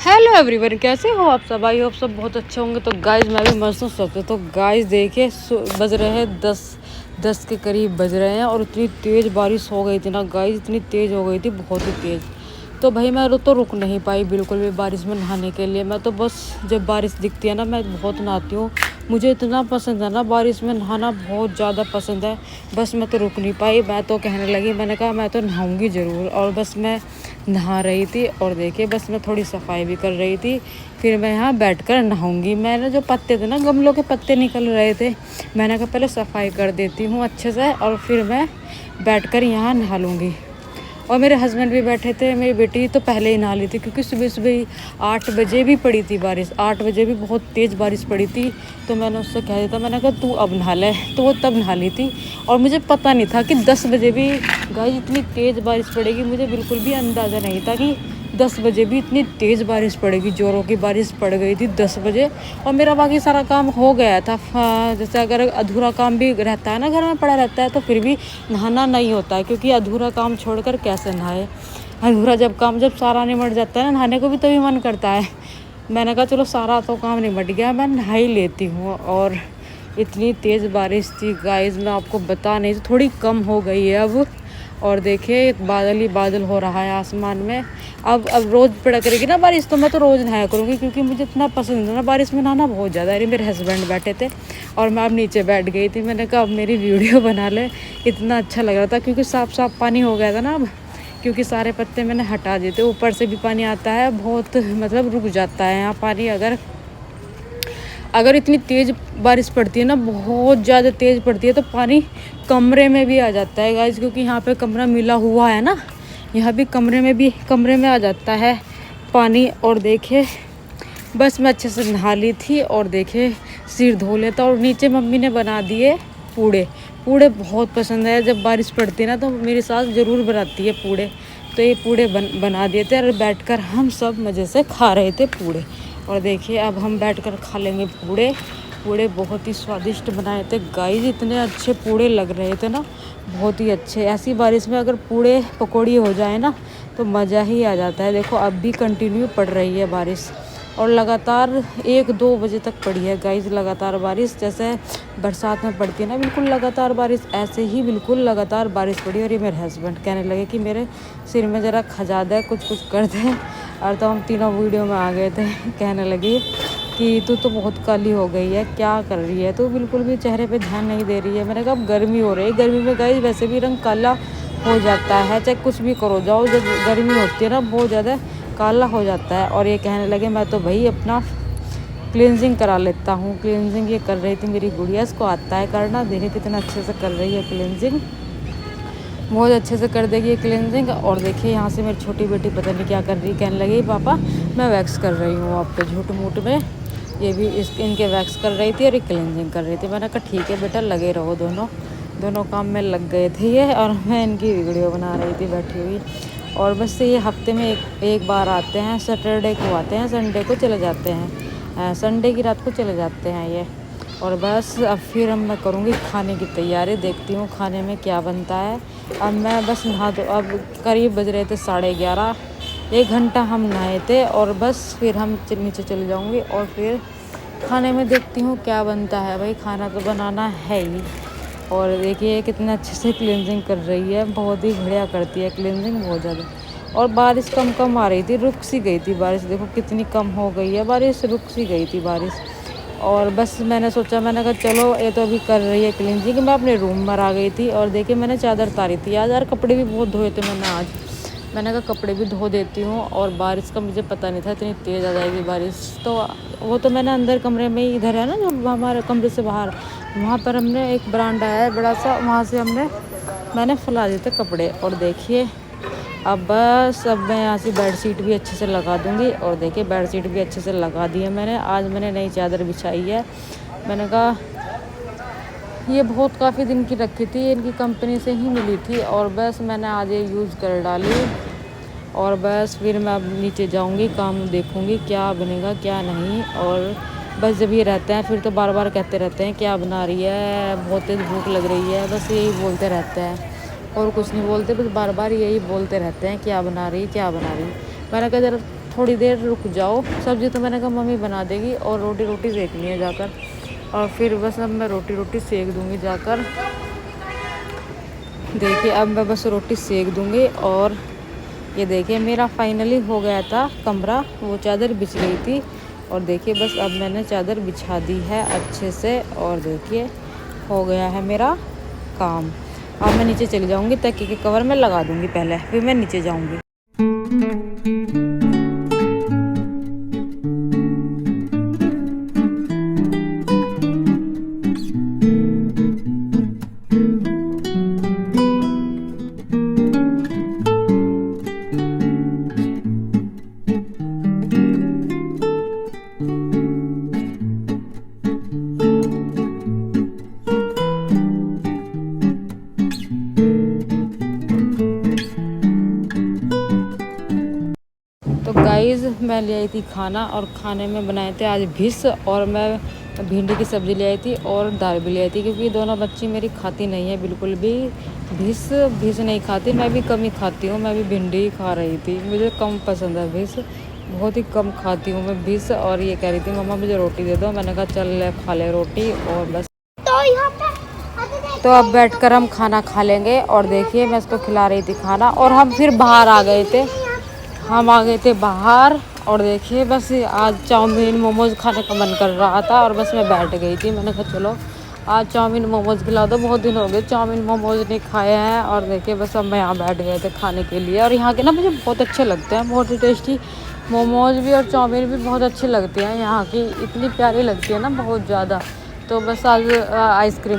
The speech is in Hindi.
हेलो एवरीवन, कैसे हो आप सब? आई होप सब बहुत अच्छे होंगे। तो गाइज मैं भी मस्त हूँ सबसे। तो गाइज देखिए बज रहे हैं 10 के करीब बज रहे हैं और इतनी तेज़ बारिश हो गई थी ना गाइज, इतनी तेज़ हो गई थी, बहुत ही तेज़। तो भाई मैं तो रुक नहीं पाई बिल्कुल भी बारिश में नहाने के लिए। मैं तो बस जब बारिश दिखती है ना मैं बहुत नहाती हूँ। मुझे इतना पसंद है ना बारिश में नहाना, बहुत ज़्यादा पसंद है। बस मैं तो रुक नहीं पाई, मैं तो कहने लगी, मैंने कहा मैं तो नहाऊंगी ज़रूर। और बस मैं नहा रही थी और देखिए बस मैं थोड़ी सफाई भी कर रही थी। फिर मैं यहाँ बैठकर नहाऊंगी। मैंने जो पत्ते थे ना, गमलों के पत्ते निकल रहे थे, मैंने कहा पहले सफाई कर देती हूँ अच्छे से और फिर मैं बैठकर यहाँ नहा लूँगी। और मेरे हस्बैंड भी बैठे थे। मेरी बेटी तो पहले ही नहा ली थी क्योंकि सुबह सुबह 8 बजे भी पड़ी थी बारिश। 8 बजे भी बहुत तेज़ बारिश पड़ी थी। तो मैंने उससे कह दिया था, मैंने कहा तू अब नहा ले। तो वो तब नहा ली थी। और मुझे पता नहीं था कि 10 बजे भी गाइस इतनी तेज़ बारिश पड़ेगी। मुझे बिल्कुल भी अंदाज़ा नहीं था कि 10 बजे भी इतनी तेज़ बारिश पड़ेगी। ज़ोरों की बारिश पड़ गई थी 10 बजे। और मेरा बाकी सारा काम हो गया था। जैसे अगर अधूरा काम भी रहता है ना, घर में पड़ा रहता है, तो फिर भी नहाना नहीं होता है क्योंकि अधूरा काम छोड़कर कैसे नहाए। अधूरा जब सारा निमट जाता है ना, नहाने को भी तभी मन करता है। मैंने कहा चलो सारा तो काम निमट गया, मैं नहा ही लेती हूँ। और इतनी तेज़ बारिश थी गाइस, मैं आपको बता नहीं, तो थोड़ी कम हो गई है अब। और देखिए बादल ही बादल हो रहा है आसमान में। अब रोज़ पड़ा करेगी ना बारिश, तो मैं तो रोज़ नहाया करूँगी क्योंकि मुझे इतना पसंद है ना बारिश में नहाना, बहुत ज़्यादा। अरे मेरे हस्बैंड बैठे थे और मैं अब नीचे बैठ गई थी। मैंने कहा अब मेरी वीडियो बना ले, इतना अच्छा लग रहा था क्योंकि साफ साफ पानी हो गया था ना अब। क्योंकि सारे पत्ते मैंने हटा दिए थे, ऊपर से भी पानी आता है बहुत, मतलब रुक जाता है यहाँ पानी। अगर इतनी तेज़ बारिश पड़ती है ना, बहुत ज़्यादा तेज़ पड़ती है, तो पानी कमरे में भी आ जाता है गाइस। क्योंकि यहाँ पे कमरा मिला हुआ है ना, यहाँ भी कमरे में आ जाता है पानी। और देखे बस मैं अच्छे से नहा ली थी और देखे सिर धो लेता। और नीचे मम्मी ने बना दिए पूड़े। पूड़े बहुत पसंद है, जब बारिश पड़ती है ना तो मेरी सास ज़रूर बनाती है पूड़े। तो ये पूड़े बना दिए थे और बैठकर हम सब मज़े से खा रहे थे पूड़े। और देखिए अब हम बैठकर खा लेंगे पूड़े। पूड़े बहुत ही स्वादिष्ट बनाए थे गाइस, इतने अच्छे पूड़े लग रहे थे ना, बहुत ही अच्छे। ऐसी बारिश में अगर पूड़े पकौड़ी हो जाए ना तो मज़ा ही आ जाता है। देखो अब भी कंटिन्यू पड़ रही है बारिश और लगातार 1-2 बजे तक पड़ी है गाइस लगातार बारिश। जैसे बरसात में पड़ती है ना बिल्कुल लगातार बारिश, ऐसे ही बिल्कुल लगातार बारिश पड़ी। और ये मेरे हस्बैंड कहने लगे कि मेरे सिर में ज़रा खजा दे, कुछ कर दे। और तो हम तीनों वीडियो में आ गए थे। कहने लगी कि तू तो बहुत काली हो गई है, क्या कर रही है तू, बिल्कुल भी चेहरे पे ध्यान नहीं दे रही है। मैंने कहा अब गर्मी हो रही है, गर्मी में गाइस वैसे भी रंग काला हो जाता है, चाहे कुछ भी करो जाओ, जब गर्मी होती है ना बहुत ज़्यादा काला हो जाता है। और ये कहने लगे मैं तो भाई अपना क्लींजिंग करा लेता हूँ। क्लींजिंग ये कर रही थी मेरी गुड़िया, इसको आता है करना। देखे कितना अच्छे से कर रही है क्लींजिंग, बहुत अच्छे से कर देगी ये क्लींजिंग। और देखिए यहाँ से मेरी छोटी बेटी पता नहीं क्या कर रही, कहने लगी पापा मैं वैक्स कर रही हूँ आप पे, झूठ मूठ में। ये भी इनके वैक्स कर रही थी और ये क्लींजिंग कर रही थी। मैंने कहा ठीक है बेटा, लगे रहो, दोनों काम में लग गए थे ये। और मैं इनकी वीडियो बना रही थी बैठी हुई। और बस ये हफ्ते में एक बार आते हैं, सैटरडे को आते हैं, संडे को चले जाते हैं, संडे की रात को चले जाते हैं ये। और बस अब फिर मैं करूँगी खाने की तैयारी, देखती हूँ खाने में क्या बनता है। अब मैं बस नहा दो, अब करीब बज रहे थे 11:30, 1 घंटा हम नहाए थे। और बस फिर हम नीचे चले जाऊँगी और फिर खाने में देखती हूँ क्या बनता है। भाई खाना तो बनाना है ही। और देखिए कितना अच्छे से क्लींजिंग कर रही है, बहुत ही बढ़िया करती है क्लींजिंग, बहुत ज़्यादा। और बारिश कम आ रही थी, रुक सी गई थी बारिश। देखो कितनी कम हो गई है बारिश, रुक सी गई थी बारिश। और बस मैंने सोचा, मैंने कहा चलो ये तो अभी कर रही है क्लींजिंग। मैं अपने रूम में आ गई थी और देखिए मैंने चादर तारी थी आज, यार कपड़े भी बहुत धोए थे मैंने आज। मैंने कहा कपड़े भी धो देती हूँ। और बारिश का मुझे पता नहीं था इतनी तेज़ आ जाएगी बारिश। तो वो तो मैंने अंदर कमरे में ही, इधर है ना जो हमारे कमरे से बाहर, वहाँ पर हमने एक बरामदा है बड़ा सा, वहाँ से मैंने फैला दिए थे कपड़े। और देखिए अब बस अब मैं यहाँ से बेडशीट भी अच्छे से लगा दूँगी। और देखिए बेडशीट भी अच्छे से लगा दी है मैंने। आज मैंने नई चादर बिछाई है। मैंने कहा ये बहुत काफ़ी दिन की रखी थी, इनकी कंपनी से ही मिली थी। और बस मैंने आज ये यूज़ कर डाली। और बस फिर मैं अब नीचे जाऊँगी, काम देखूँगी क्या बनेगा क्या नहीं। और बस जब ये रहते हैं फिर तो बार बार कहते रहते हैं क्या बना रही है, बहुत तेज़ भूख लग रही है, बस यही बोलते रहते हैं और कुछ नहीं बोलते, बस बार बार यही बोलते रहते हैं क्या बना रही क्या बना रही। मैंने कहा जरा थोड़ी देर रुक जाओ। सब्ज़ी तो मैंने कहा मम्मी बना देगी और रोटी सेकनी है जाकर, और फिर बस अब मैं रोटी सेक दूँगी जाकर। देखिए अब मैं बस रोटी सेक दूँगी। और ये देखिए मेरा फाइनली हो गया था कमरा, वो चादर बिछ गई थी, और देखिए बस अब मैंने चादर बिछा दी है अच्छे से, और देखिए हो गया है मेरा काम। अब मैं नीचे चली जाऊँगी, तकिए के कवर में लगा दूँगी पहले, फिर मैं नीचे जाऊँगी। तो गाइज़ मैं ले आई थी खाना, और खाने में बनाए थे आज भिस, और मैं भिंडी की सब्ज़ी ले आई थी और दाल भी ले आई थी, क्योंकि दोनों बच्ची मेरी खाती नहीं है बिल्कुल भी, भिस नहीं खाती। मैं भी कम ही खाती हूँ, मैं भी भिंडी ही खा रही थी, मुझे कम पसंद है भिस, बहुत ही कम खाती हूँ मैं भिस। और ये कह रही थी मम्मा मुझे रोटी दे दो, मैंने कहा चल ले खा ले रोटी, और बस। तो अब बैठकर हम खाना खा लेंगे। और देखिए मैं इसको खिला रही थी खाना, और हम फिर बाहर आ गए थे, हम आ गए थे बाहर। और देखिए बस आज चाउमीन मोमोज़ खाने का मन कर रहा था, और बस मैं बैठ गई थी, मैंने कहा चलो आज चाउमीन मोमोज़ खिला दो, बहुत दिन हो गए चाउमीन मोमोज़ नहीं खाए हैं। और देखिए बस अब मैं यहाँ बैठ गए थे खाने के लिए, और यहाँ के ना मुझे बहुत अच्छे लगते हैं, बहुत ही टेस्टी मोमोज़ भी और चाउमीन भी बहुत अच्छे लगते हैं, यहाँ की इतनी प्यारी लगती है ना बहुत ज़्यादा। तो बस आज आइसक्रीम